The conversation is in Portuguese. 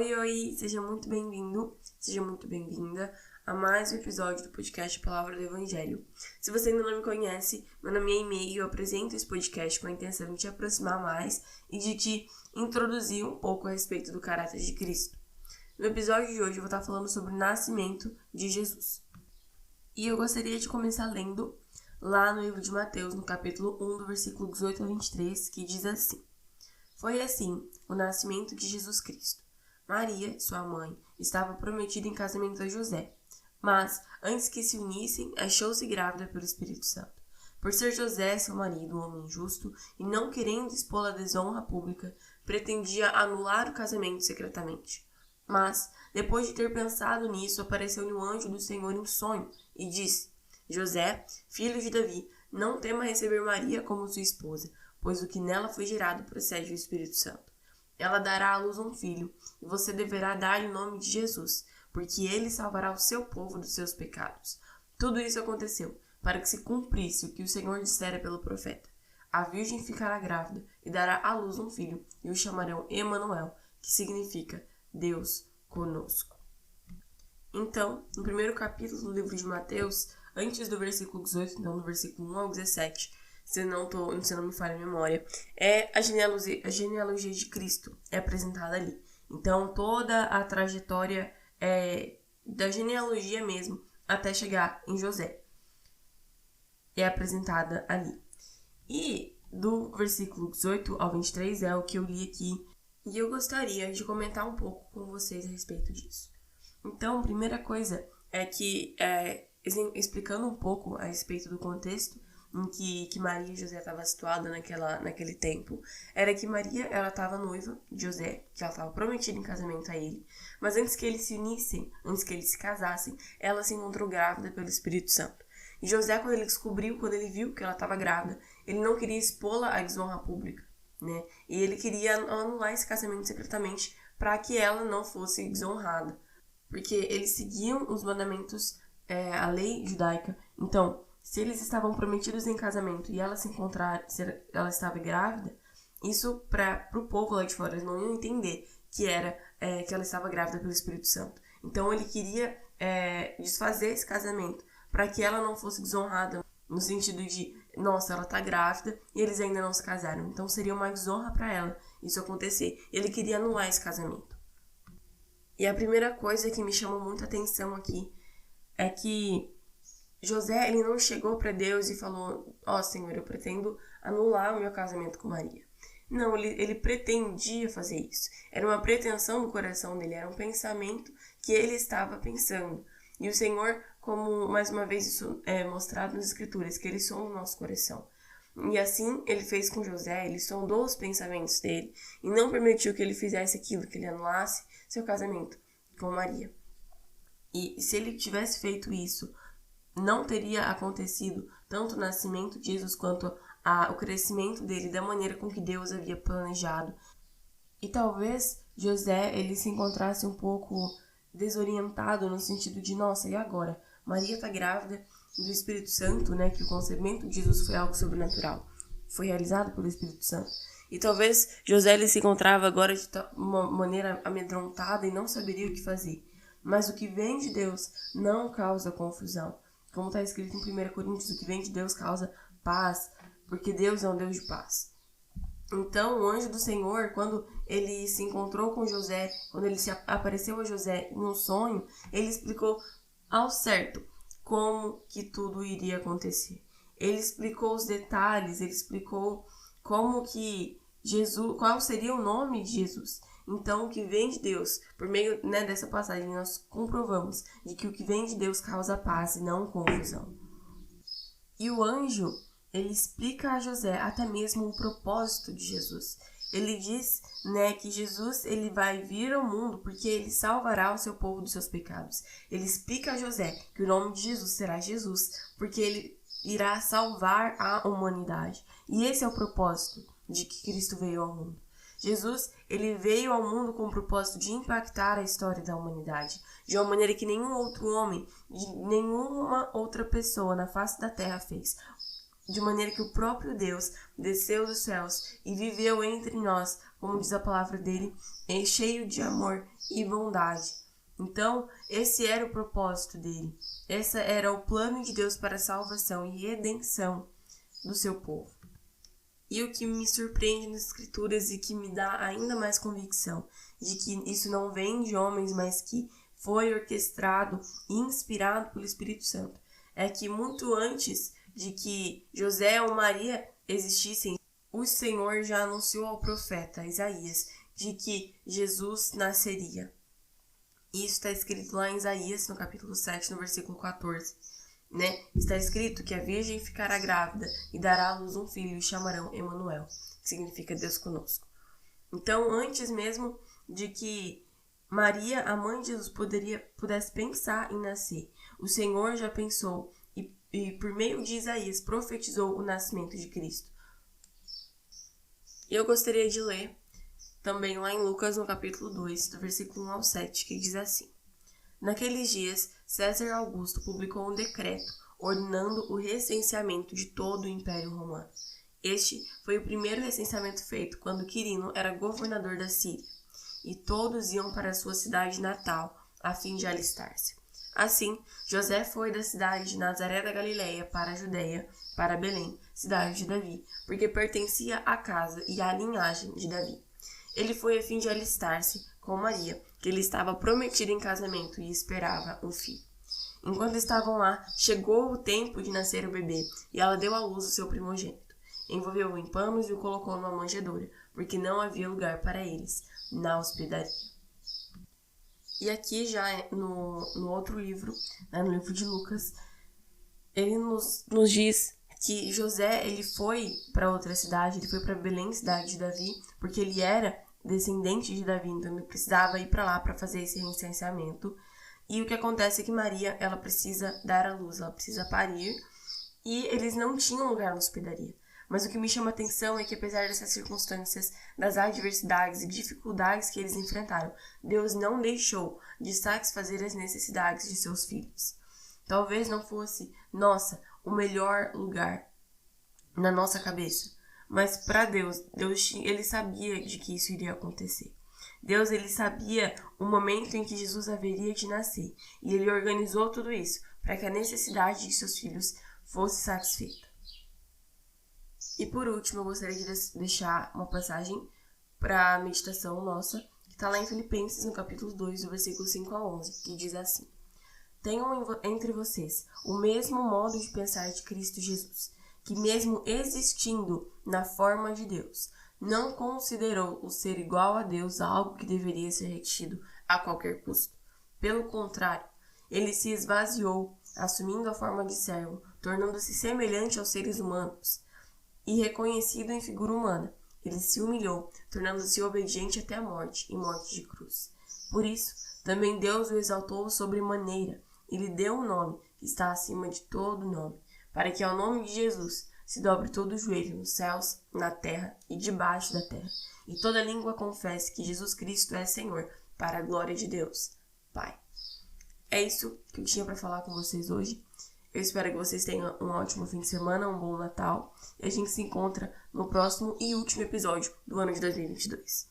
Oi, seja muito bem-vindo, seja muito bem-vinda a mais um episódio do podcast Palavra do Evangelho. Se você ainda não me conhece, meu nome é Emê e eu apresento esse podcast com a intenção de te aproximar mais e de te introduzir um pouco a respeito do caráter de Cristo. No episódio de hoje eu vou estar falando sobre o nascimento de Jesus. E eu gostaria de começar lendo lá no livro de Mateus, no capítulo 1, do versículo 18 a 23, que diz assim: Foi assim o nascimento de Jesus Cristo. Maria, sua mãe, estava prometida em casamento a José, mas, antes que se unissem, achou-se grávida pelo Espírito Santo. Por ser José, seu marido, um homem justo, e não querendo expô-la à desonra pública, pretendia anular o casamento secretamente. Mas, depois de ter pensado nisso, apareceu-lhe um anjo do Senhor em sonho e disse: José, filho de Davi, não tema receber Maria como sua esposa, pois o que nela foi gerado procede do Espírito Santo. Ela dará à luz um filho, e você deverá dar-lhe o nome de Jesus, porque ele salvará o seu povo dos seus pecados. Tudo isso aconteceu para que se cumprisse o que o Senhor dissera pelo profeta. A virgem ficará grávida e dará à luz um filho, e o chamarão Emanuel, que significa Deus conosco. Então, no primeiro capítulo do livro de Mateus, antes do versículo 18, então no versículo 1 ao 17, se não me falha a memória, é a genealogia de Cristo é apresentada ali. Então, toda a trajetória da genealogia mesmo, até chegar em José, é apresentada ali. E do versículo 18 ao 23 é o que eu li aqui, e eu gostaria de comentar um pouco com vocês a respeito disso. Então, a primeira coisa é que, explicando um pouco a respeito do contexto em que Maria e José estavam situados naquele tempo, era que Maria ela estava noiva de José, que ela estava prometida em casamento a ele, mas antes que eles se unissem, antes que eles se casassem, ela se encontrou grávida pelo Espírito Santo. E José, quando ele viu que ela estava grávida, ele não queria expô-la à desonra pública, né? E ele queria anular esse casamento secretamente para que ela não fosse desonrada, porque eles seguiam os mandamentos, a lei judaica. Então, se eles estavam prometidos em casamento e ela ela estava grávida, isso para o povo lá de fora, eles não iam entender que ela estava grávida pelo Espírito Santo. Então ele queria desfazer esse casamento para que ela não fosse desonrada, no sentido de, nossa, ela está grávida e eles ainda não se casaram. Então seria uma desonra para ela isso acontecer. Ele queria anular esse casamento. E a primeira coisa que me chamou muita atenção aqui é que José, ele não chegou para Deus e falou: Senhor, eu pretendo anular o meu casamento com Maria. Não, ele pretendia fazer isso. Era uma pretensão do coração dele, era um pensamento que ele estava pensando. E o Senhor, como mais uma vez isso é mostrado nas Escrituras, que ele sonda o nosso coração. E assim ele fez com José, ele sondou os pensamentos dele e não permitiu que ele fizesse aquilo, que ele anulasse seu casamento com Maria. E se ele tivesse feito isso, não teria acontecido tanto o nascimento de Jesus quanto o crescimento dele da maneira com que Deus havia planejado. E talvez José ele se encontrasse um pouco desorientado no sentido de, nossa, e agora? Maria está grávida do Espírito Santo, né? Que o concebimento de Jesus foi algo sobrenatural. Foi realizado pelo Espírito Santo. E talvez José ele se encontrava agora de uma maneira amedrontada e não saberia o que fazer. Mas o que vem de Deus não causa confusão. Como está escrito em 1 Coríntios, o que vem de Deus causa paz, porque Deus é um Deus de paz. Então, o anjo do Senhor, quando ele se encontrou com José, quando ele se apareceu a José em um sonho, ele explicou ao certo como que tudo iria acontecer. Ele explicou os detalhes, ele explicou como que Jesus, qual seria o nome de Jesus. Então, o que vem de Deus, por meio dessa passagem, nós comprovamos de que o que vem de Deus causa paz e não confusão. E o anjo, ele explica a José até mesmo o propósito de Jesus. Ele diz, que Jesus ele vai vir ao mundo porque ele salvará o seu povo dos seus pecados. Ele explica a José que o nome de Jesus será Jesus, porque ele irá salvar a humanidade. E esse é o propósito de que Cristo veio ao mundo. Jesus, ele veio ao mundo com o propósito de impactar a história da humanidade, de uma maneira que nenhum outro homem, nenhuma outra pessoa na face da terra fez. De maneira que o próprio Deus desceu dos céus e viveu entre nós como diz a palavra dele, é cheio de amor e bondade. Então, esse era o propósito dele. Esse era o plano de Deus para a salvação e redenção do seu povo. E o que me surpreende nas Escrituras e que me dá ainda mais convicção de que isso não vem de homens, mas que foi orquestrado e inspirado pelo Espírito Santo, é que muito antes de que José ou Maria existissem, o Senhor já anunciou ao profeta Isaías de que Jesus nasceria. Isso está escrito lá em Isaías, no capítulo 7, no versículo 14. Está escrito que a virgem ficará grávida e dará à luz um filho e chamarão Emanuel, que significa Deus conosco. Então, antes mesmo de que Maria, a mãe de Jesus, pudesse pensar em nascer, o Senhor já pensou e por meio de Isaías profetizou o nascimento de Cristo. E eu gostaria de ler também lá em Lucas, no capítulo 2, do versículo 1 ao 7, que diz assim: Naqueles dias, César Augusto publicou um decreto ordenando o recenseamento de todo o Império Romano. Este foi o primeiro recenseamento feito quando Quirino era governador da Síria, e todos iam para a sua cidade natal a fim de alistar-se. Assim, José foi da cidade de Nazaré da Galileia para a Judeia, para Belém, cidade de Davi, porque pertencia à casa e à linhagem de Davi. Ele foi a fim de alistar-se com Maria, que lhe estava prometida em casamento e esperava um filho. Enquanto estavam lá, chegou o tempo de nascer o bebê, e ela deu à luz o seu primogênito. Envolveu-o em panos e o colocou numa manjedoura, porque não havia lugar para eles na hospedaria. E aqui já no outro livro, no livro de Lucas, ele nos diz que José ele foi para outra cidade, ele foi para Belém, cidade de Davi, porque ele era descendente de Davi, então ele precisava ir para lá para fazer esse recenseamento. E o que acontece é que Maria, ela precisa dar à luz, ela precisa parir, e eles não tinham lugar na hospedaria. Mas o que me chama a atenção é que, apesar dessas circunstâncias, das adversidades e dificuldades que eles enfrentaram, Deus não deixou de satisfazer as necessidades de seus filhos. Talvez não fosse, o melhor lugar na nossa cabeça, mas para Deus, ele sabia de que isso iria acontecer. Deus, ele sabia o momento em que Jesus haveria de nascer, e ele organizou tudo isso para que a necessidade de seus filhos fosse satisfeita. E por último, eu gostaria de deixar uma passagem para a meditação nossa, que está lá em Filipenses, no capítulo 2, do versículo 5 a 11, que diz assim: Tenham entre vocês o mesmo modo de pensar de Cristo Jesus, que mesmo existindo na forma de Deus, não considerou o ser igual a Deus algo que deveria ser retido a qualquer custo. Pelo contrário, ele se esvaziou, assumindo a forma de servo, tornando-se semelhante aos seres humanos, e reconhecido em figura humana, ele se humilhou, tornando-se obediente até a morte, e morte de cruz. Por isso, também Deus o exaltou sobremaneira, e lhe deu um nome que está acima de todo nome, para que ao nome de Jesus se dobre todo o joelho nos céus, na terra e debaixo da terra, e toda língua confesse que Jesus Cristo é Senhor, para a glória de Deus, Pai. É isso que eu tinha para falar com vocês hoje. Eu espero que vocês tenham um ótimo fim de semana, um bom Natal, e a gente se encontra no próximo e último episódio do ano de 2022.